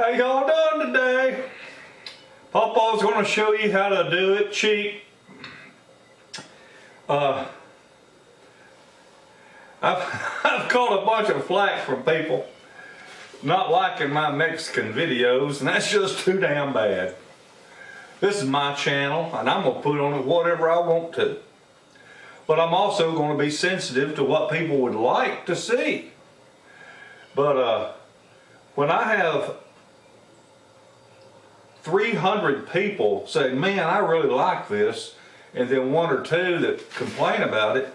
How y'all doing today? PawPaw's going to show you how to do it cheap. I've caught a bunch of flack from people not liking my Mexican videos, and that's just too damn bad. This is my channel, and I'm going to put on it whatever I want to. But I'm also going to be sensitive to what people would like to see. But when I have 300 people say, man, I really like this, and then one or two that complain about it,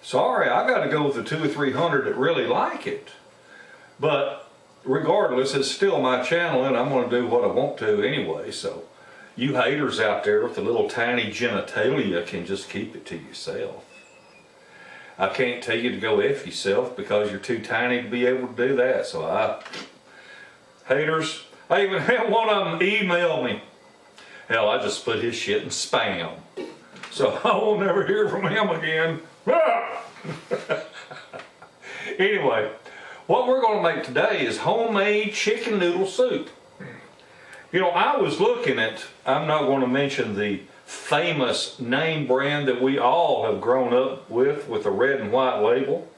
sorry, I got to go with the 200 or 300 that really like it. But regardless, it's still my channel, and I'm going to do what I want to anyway. So you haters out there with the little tiny genitalia can just keep it to yourself. I can't tell you to go F yourself because you're too tiny to be able to do that. So haters, I even had one of them email me. Hell, I just put his shit in spam. So I will never hear from him again. Anyway, what we're going to make today is homemade chicken noodle soup. You know, I was looking at, I'm not going to mention the famous name brand that we all have grown up with a red and white label.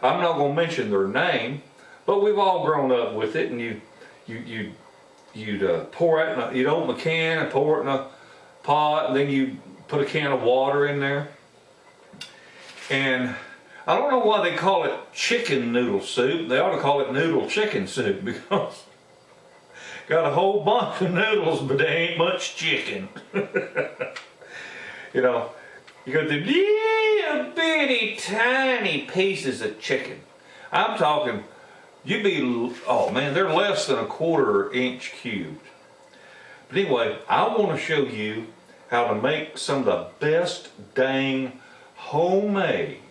I'm not going to mention their name, but we've all grown up with it, and you'd pour it in you'd open a can and pour it in a pot, and then you put a can of water in there. And I don't know why they call it chicken noodle soup. They ought to call it noodle chicken soup, because got a whole bunch of noodles, but there ain't much chicken. You know, you got the little bitty tiny pieces of chicken. I'm talking, oh man, they're less than a 1/4 inch cubed. But anyway, I want to show you how to make some of the best dang homemade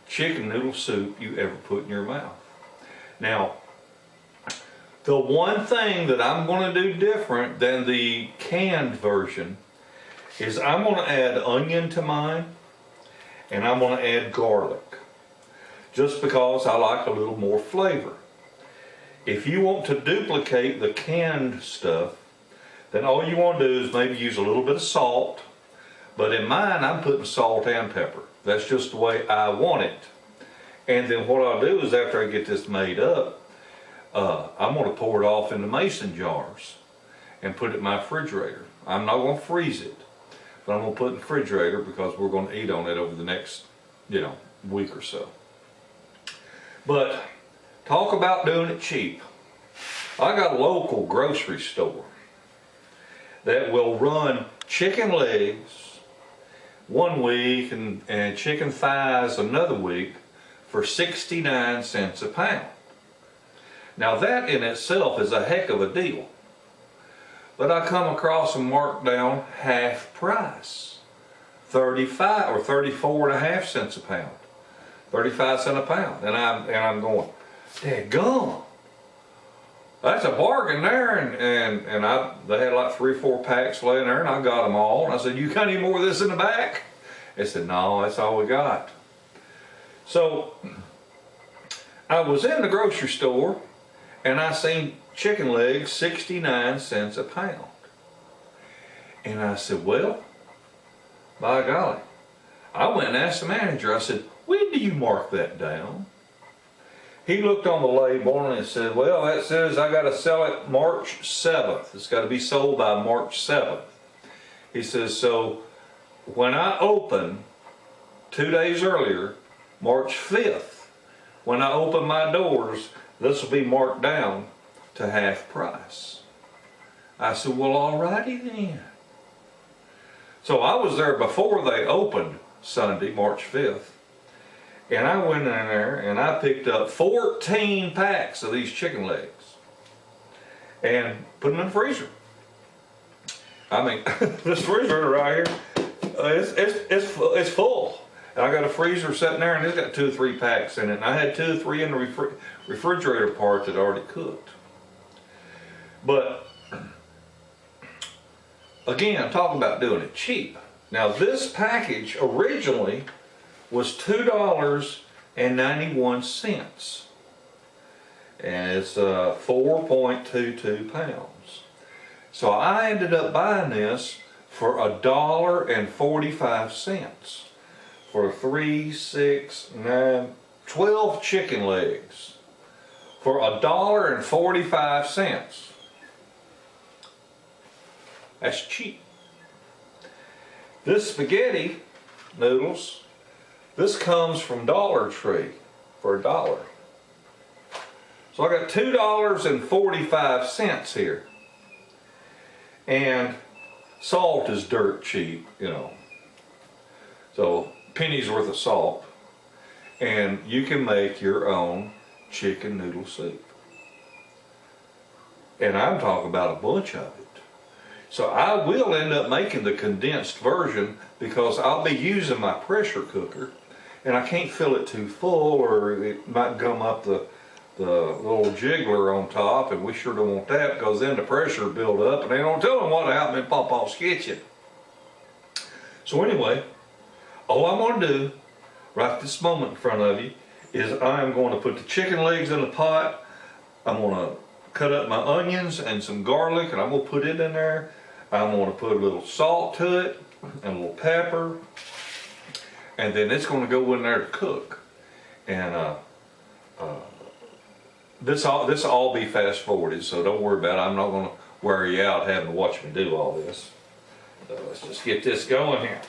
chicken noodle soup you ever put in your mouth. Now, the one thing that I'm going to do different than the canned version is I'm going to add onion to mine, and I'm going to add garlic, just because I like a little more flavor. If you want to duplicate the canned stuff, then all you want to do is maybe use a little bit of salt, but in mine I'm putting salt and pepper. That's just the way I want it. And then what I'll do is, after I get this made up, I'm going to pour it off into mason jars and put it in my refrigerator. I'm not going to freeze it, but I'm going to put it in the refrigerator because we're going to eat on it over the next, week or so. But talk about doing it cheap. I got a local grocery store that will run chicken legs one week and chicken thighs another week for 69 cents a pound. Now that in itself is a heck of a deal. But I come across them marked down half price. 35 or 34.5 cents a pound. 35 cents a pound. And I'm going, daggone. That's a bargain there, and they had like 3 or 4 packs laying there, and I got them all. And I said, you got any more of this in the back? They said, no, that's all we got. So I was in the grocery store, and I seen chicken legs 69 cents a pound. And I said, well, by golly. I went and asked the manager, I said, when do you mark that down? He looked on the label and it said, well, that says I got to sell it March 7th. It's got to be sold by March 7th. He says, so when I open 2 days earlier, March 5th, when I open my doors, this will be marked down to half price. I said, well, alrighty then. So I was there before they opened Sunday, March 5th. And I went in there and I picked up 14 packs of these chicken legs and put them in the freezer. I mean, this refrigerator right here, it's full. And I got a freezer sitting there, and it's got 2 or 3 packs in it. And I had 2 or 3 in the refrigerator part that already cooked. But again, I'm talking about doing it cheap. Now this package originally was $2.91. and it's 4.22 pounds. So I ended up buying this for $1.45 for 3, 6, 9, 12 chicken legs for $1.45. That's cheap. This spaghetti noodles, this comes from Dollar Tree for $1. So I got $2.45 here. And salt is dirt cheap, you know. So penny's worth of salt. And you can make your own chicken noodle soup. And I'm talking about a bunch of it. So I will end up making the condensed version because I'll be using my pressure cooker and I can't fill it too full or it might gum up the little jiggler on top, and we sure don't want that because then the pressure will build up and they don't tell them what happened in PawPaw's kitchen. So anyway, all I'm going to do right this moment in front of you is I'm going to put the chicken legs in the pot. I'm going to cut up my onions and some garlic and I'm going to put it in there. I'm going to put a little salt to it and a little pepper, and then it's going to go in there to cook. And this all be fast forwarded, so don't worry about it. I'm not going to wear you out having to watch me do all this. So let's just get this going here.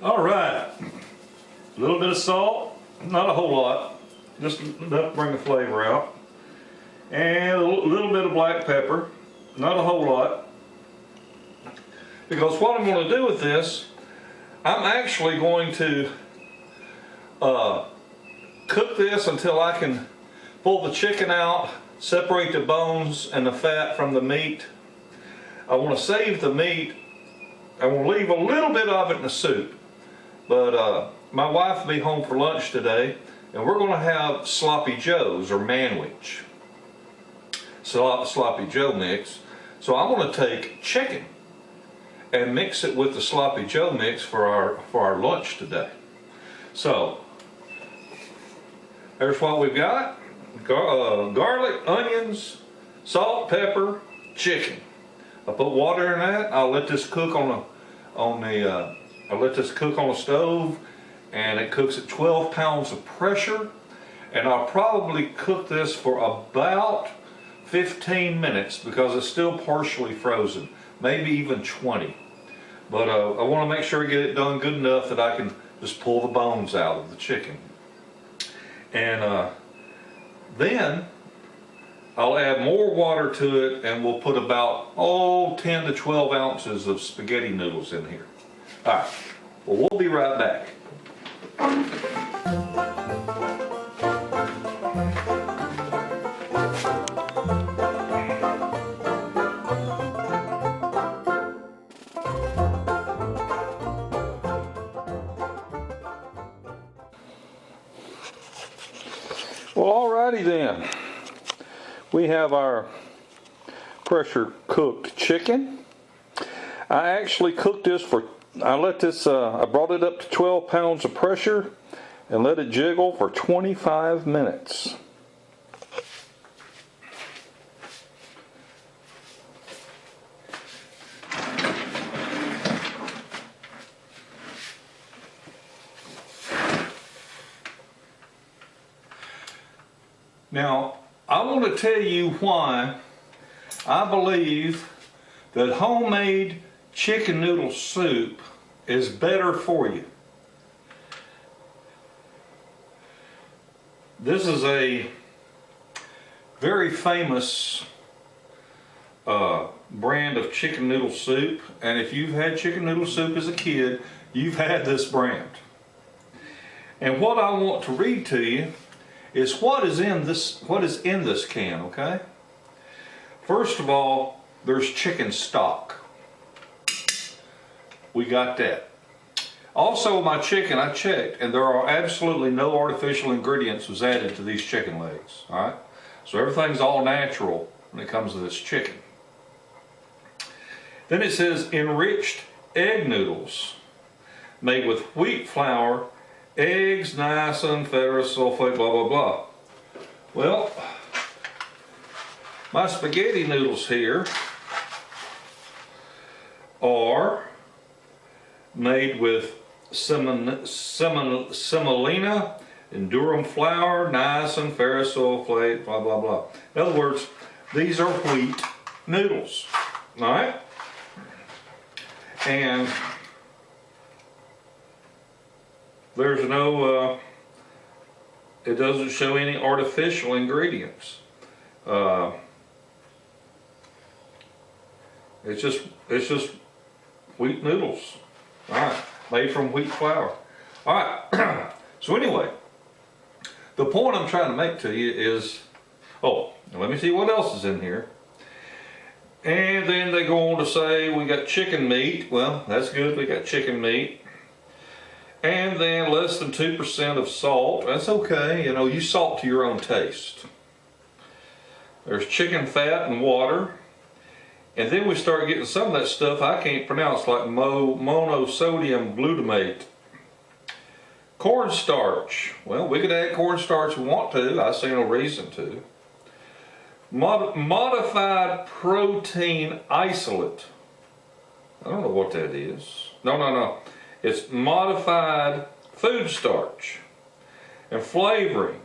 All right, a little bit of salt, not a whole lot, just enough to bring the flavor out. And a little bit of black pepper, not a whole lot. Because what I'm going to do with this, I'm actually going to cook this until I can pull the chicken out, separate the bones and the fat from the meat. I want to save the meat. I want to leave a little bit of it in the soup. But my wife will be home for lunch today, and we're going to have sloppy joes or manwich. Sloppy joe mix. So I'm going to take chicken and mix it with the sloppy joe mix for our lunch today. So there's what we've got: garlic, onions, salt, pepper, chicken. I put water in that. I'll let this cook on the stove, and it cooks at 12 pounds of pressure. And I'll probably cook this for about 15 minutes because it's still partially frozen, maybe even 20. But I want to make sure I get it done good enough that I can just pull the bones out of the chicken. And then I'll add more water to it, and we'll put about 10 to 12 ounces of spaghetti noodles in here. All right, well, we'll be right back. Well, alrighty then. We have our pressure cooked chicken. I actually cooked this for, I brought it up to 12 pounds of pressure and let it jiggle for 25 minutes. Now, I want to tell you why I believe that homemade chicken noodle soup is better for you. This is a very famous brand of chicken noodle soup, and if you've had chicken noodle soup as a kid, you've had this brand. And what I want to read to you is what is in this can, okay? First of all, there's chicken stock. We got that. Also, my chicken, I checked, and there are absolutely no artificial ingredients was added to these chicken legs, all right? So everything's all natural when it comes to this chicken. Then it says enriched egg noodles made with wheat flour, eggs, niacin, ferrous sulfate, blah, blah, blah. Well, my spaghetti noodles here are made with semolina and durum flour, niacin, ferrous sulfate, blah, blah, blah. In other words, these are wheat noodles, all right? And there's no, it doesn't show any artificial ingredients. It's just wheat noodles, all right, made from wheat flour. All right, so anyway, the point I'm trying to make to you is, oh, let me see what else is in here. And then they go on to say we got chicken meat. Well, that's good, we got chicken meat. And then less than 2% of salt. That's okay, you know, you salt to your own taste. There's chicken fat and water. And then we start getting some of that stuff I can't pronounce, like monosodium glutamate. Cornstarch. Well, we could add cornstarch if we want to. I see no reason to. Modified protein isolate. I don't know what that is. No. It's modified food starch. And flavoring.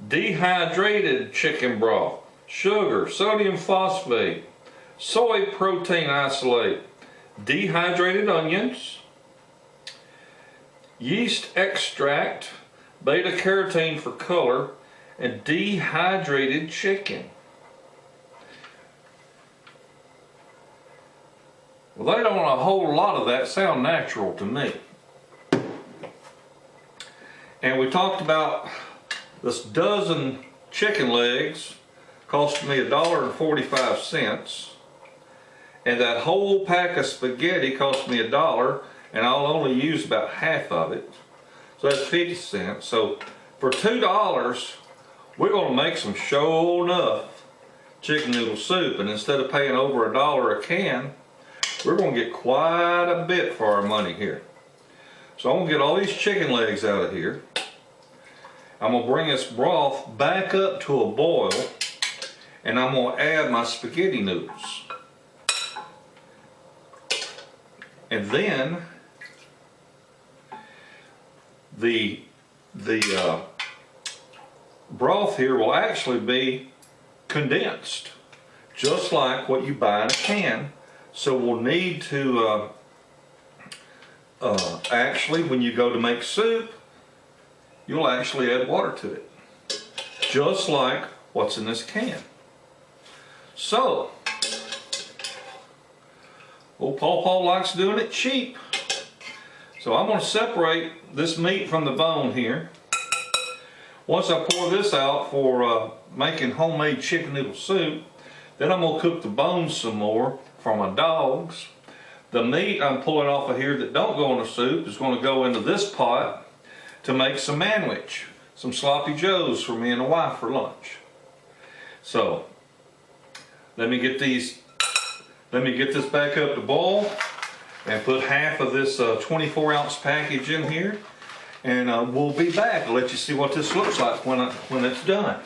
Dehydrated chicken broth. Sugar. Sodium phosphate. Soy protein isolate. Dehydrated onions. Yeast extract. Beta carotene for color. And dehydrated chicken. Well, they don't a whole lot of that sound natural to me. And we talked about this dozen chicken legs cost me $1.45, and that whole pack of spaghetti cost me $1, and I'll only use about half of it. So that's 50 cents. So for $2, we're going to make some sure enough chicken noodle soup, and instead of paying over $1 a can, we're going to get quite a bit for our money here. So I'm going to get all these chicken legs out of here. I'm going to bring this broth back up to a boil, and I'm going to add my spaghetti noodles. And then the broth here will actually be condensed, just like what you buy in a can. So we'll need to actually, when you go to make soup, you'll actually add water to it, just like what's in this can. So, old PawPaw likes doing it cheap. So I'm going to separate this meat from the bone here. Once I pour this out for making homemade chicken noodle soup, then I'm going to cook the bones some more for my dogs. The meat I'm pulling off of here that don't go in the soup is going to go into this pot to make some manwich, some sloppy joes for me and the wife for lunch. So Let me get this back up to boil and put half of this 24-ounce package in here, and we'll be back. I'll let you see what this looks like when it's done.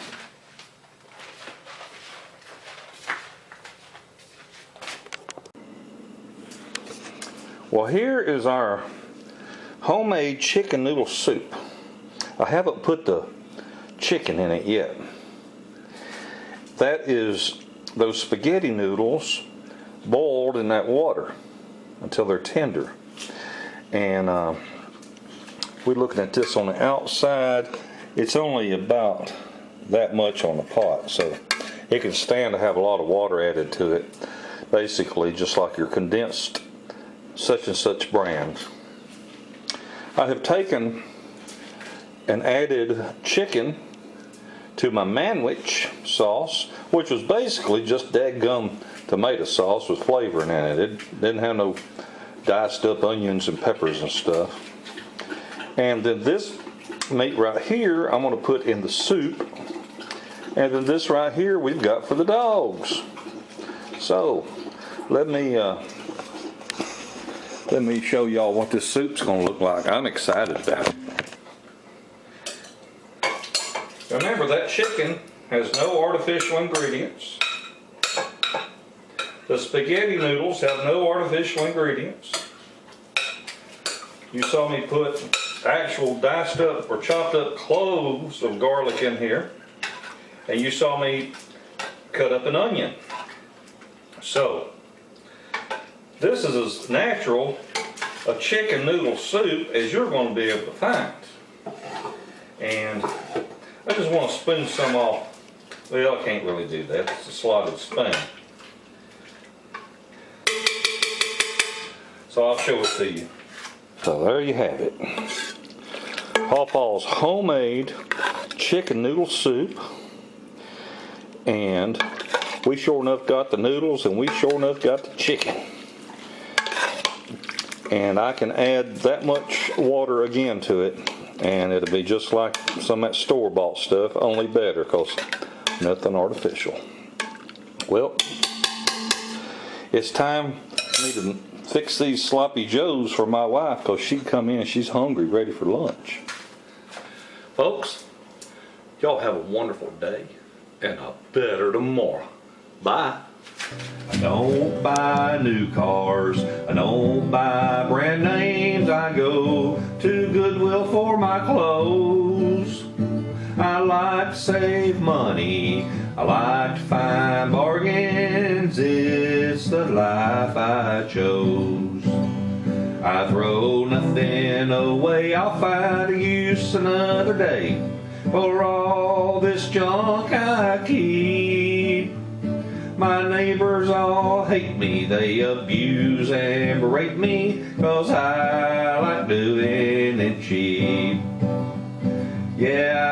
Well, here is our homemade chicken noodle soup. I haven't put the chicken in it yet. That is those spaghetti noodles boiled in that water until they're tender. And we're looking at this on the outside. It's only about that much on the pot, so it can stand to have a lot of water added to it. Basically, just like your condensed such and such brand. I have taken and added chicken to my manwich sauce, which was basically just dadgum tomato sauce with flavoring in it. It didn't have no diced up onions and peppers and stuff. And then this meat right here I'm going to put in the soup, and then this right here we've got for the dogs. So let me show y'all what this soup's going to look like. I'm excited about it. Remember, that chicken has no artificial ingredients. The spaghetti noodles have no artificial ingredients. You saw me put actual diced up or chopped up cloves of garlic in here. And you saw me cut up an onion. So, this is as natural a chicken noodle soup as you're going to be able to find. And I just want to spoon some off. Well, I can't really do that. It's a slotted spoon. So I'll show it to you. So there you have it. PawPaw's homemade chicken noodle soup. And we sure enough got the noodles, and we sure enough got the chicken. And I can add that much water again to it, and it'll be just like some of that store-bought stuff, only better, because nothing artificial. Well, it's time for me to fix these sloppy joes for my wife, because she'd come in, she's hungry, ready for lunch. Folks, y'all have a wonderful day and a better tomorrow. Bye. I don't buy new cars, I don't buy brand names, I go to Goodwill for my clothes. I like to save money, I like to find bargains, it's the life I chose. I throw nothing away, I'll find a use another day for all this junk I keep. My neighbors all hate me, they abuse and berate me, 'cause I like doing it cheap. Yeah,